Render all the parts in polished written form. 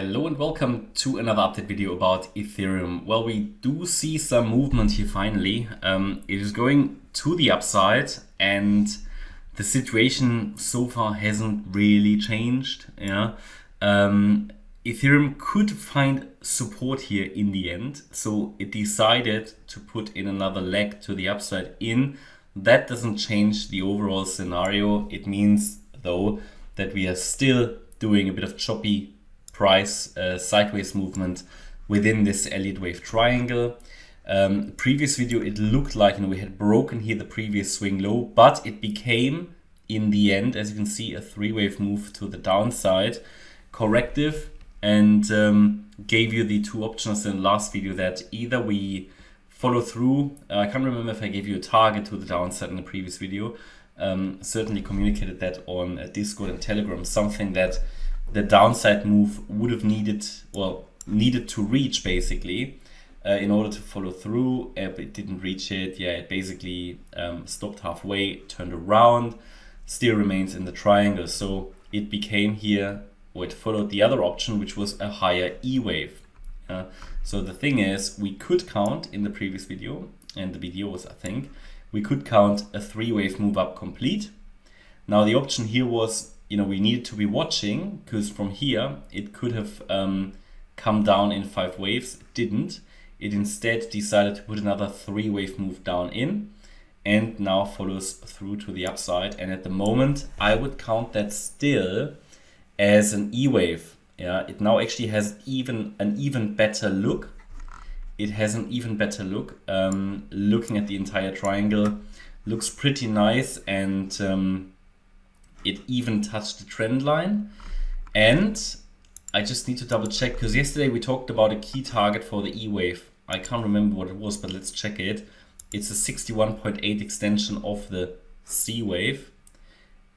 Hello and welcome to another update video about Ethereum. Well, we do see some movement here finally. It is going to the upside and the situation so far hasn't really changed. Ethereum could find support here in the end, so it decided to put in another leg to the upside in. That doesn't change the overall scenario. It means though that we are still doing a bit of choppy price sideways movement within this Elliott Wave triangle. Previous video, it looked like we had broken here the previous swing low, but it became in the end, as you can see, a three-wave move to the downside, corrective, and gave you the two options in the last video that either we follow through. I can't remember if I gave you a target to the downside in the previous video. Certainly communicated that on Discord and Telegram, something that the downside move would have needed to reach basically in order to follow through. It didn't reach it. Yeah, it basically stopped halfway, turned around, still remains in the triangle. So it became here, or it followed the other option, which was a higher E wave. So the thing is, we could count in the previous video, and the video was, I think, we could count a three-wave move up complete. Now the option here was, we needed to be watching, because from here it could have come down in 5 waves. It didn't. It instead decided to put another 3-wave move down in and now follows through to the upside. And at the moment, I would count that still as an E wave. Yeah, it now actually has an even better look. It has an even better look. Looking at the entire triangle, looks pretty nice, and it even touched the trend line. And I just need to double check, because yesterday we talked about a key target for the E wave. I can't remember what it was, but let's check it. It's a 61.8 extension of the C wave.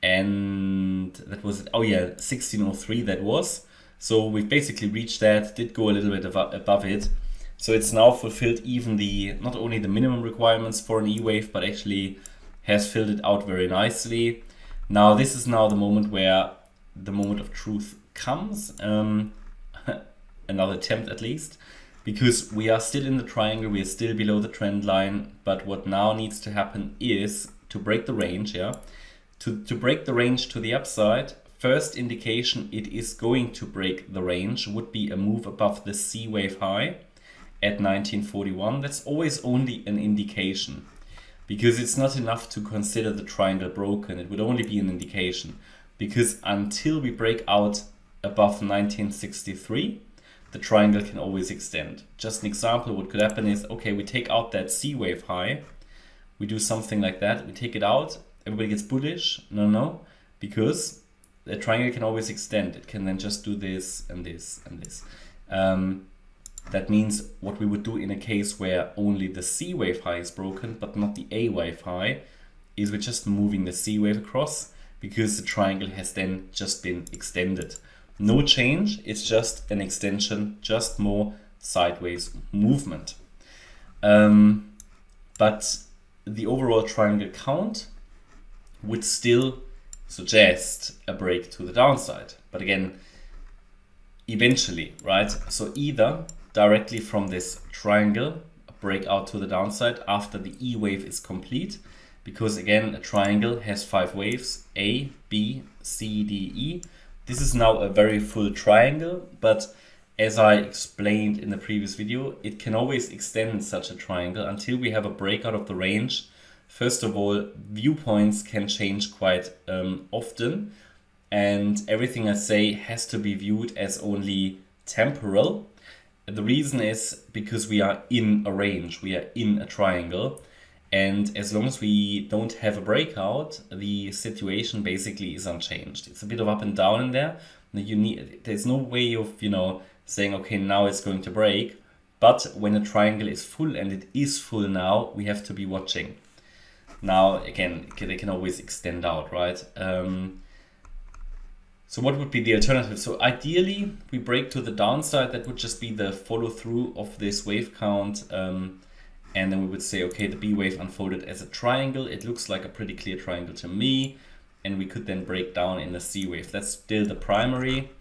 And that was, oh yeah, 1603 that was. So we've basically reached that, did go a little bit above it. So it's now fulfilled even not only the minimum requirements for an E wave, but actually has filled it out very nicely. Now this is now the moment where the moment of truth comes, another attempt at least, because we are still in the triangle, we are still below the trend line, but what now needs to happen is to break the range, to break the range to the upside. First indication it is going to break the range would be a move above the C wave high at 1941. That's always only an indication, because it's not enough to consider the triangle broken. It would only be an indication, because until we break out above 1963, the triangle can always extend. Just an example, what could happen is, okay, we take out that C wave high, we do something like that, we take it out, everybody gets bullish. No, because the triangle can always extend. It can then just do this and this and this. That means what we would do in a case where only the C wave high is broken, but not the A wave high, is we're just moving the C wave across, because the triangle has then just been extended. No change, it's just an extension, just more sideways movement. But the overall triangle count would still suggest a break to the downside. But again, eventually, right? So either directly from this triangle, a breakout to the downside after the E wave is complete, because again, a triangle has 5 waves, A, B, C, D, E. This is now a very full triangle, but as I explained in the previous video, it can always extend such a triangle until we have a breakout of the range. First of all, viewpoints can change quite often, and everything I say has to be viewed as only temporal. The reason is because we are in a range, we are in a triangle, and as long as we don't have a breakout, the situation basically is unchanged. It's a bit of up and down in there. There's no way of saying, okay, now it's going to break. But when a triangle is full, and it is full now, we have to be watching. Now again, they can always extend out, right? So what would be the alternative? So ideally, we break to the downside. That would just be the follow through of this wave count. And then we would say, okay, the B wave unfolded as a triangle. It looks like a pretty clear triangle to me. And we could then break down in the C wave. That's still the primary.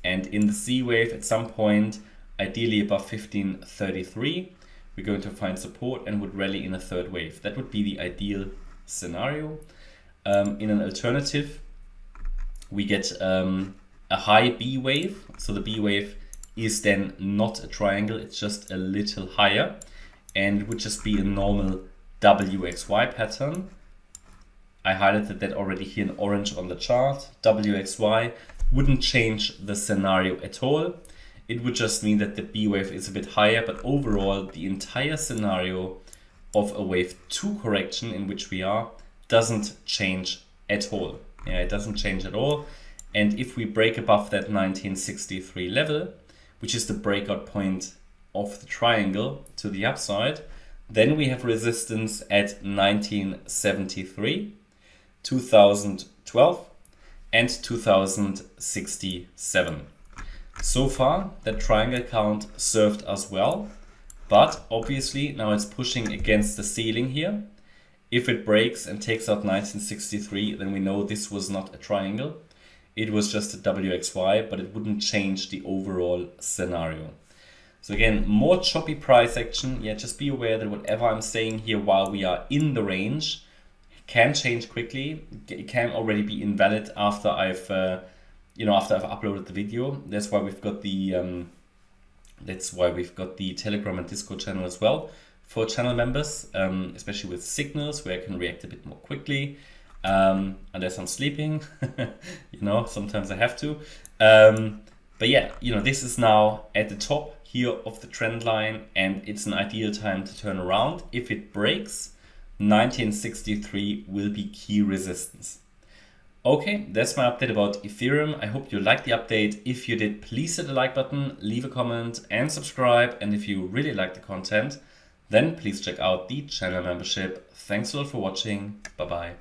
And in the C wave at some point, ideally above 1533, we're going to find support and would rally in a third wave. That would be the ideal scenario. In an alternative, we get a high B wave. So the B wave is then not a triangle, it's just a little higher, and it would just be a normal WXY pattern. I highlighted that already here in orange on the chart. WXY wouldn't change the scenario at all. It would just mean that the B wave is a bit higher, but overall the entire scenario of a wave 2 correction in which we are doesn't change at all. Yeah, it doesn't change at all. And if we break above that 1963 level, which is the breakout point of the triangle to the upside, then we have resistance at 1973, 2012, and 2067. So far, that triangle count served us well, but obviously now it's pushing against the ceiling here. If it breaks and takes out 1963, then we know this was not a triangle. It was just a WXY, but it wouldn't change the overall scenario. So again, more choppy price action. Yeah, just be aware that whatever I'm saying here while we are in the range can change quickly. It can already be invalid after I've uploaded the video. That's why we've got the Telegram and Discord channel as well for channel members, especially with signals where I can react a bit more quickly. Unless I'm sleeping, sometimes I have to. But yeah, this is now at the top here of the trend line, and it's an ideal time to turn around. If it breaks, 1963 will be key resistance. Okay, that's my update about Ethereum. I hope you liked the update. If you did, please hit the like button, leave a comment and subscribe. And if you really like the content, then please check out the channel membership. Thanks a lot for watching. Bye bye.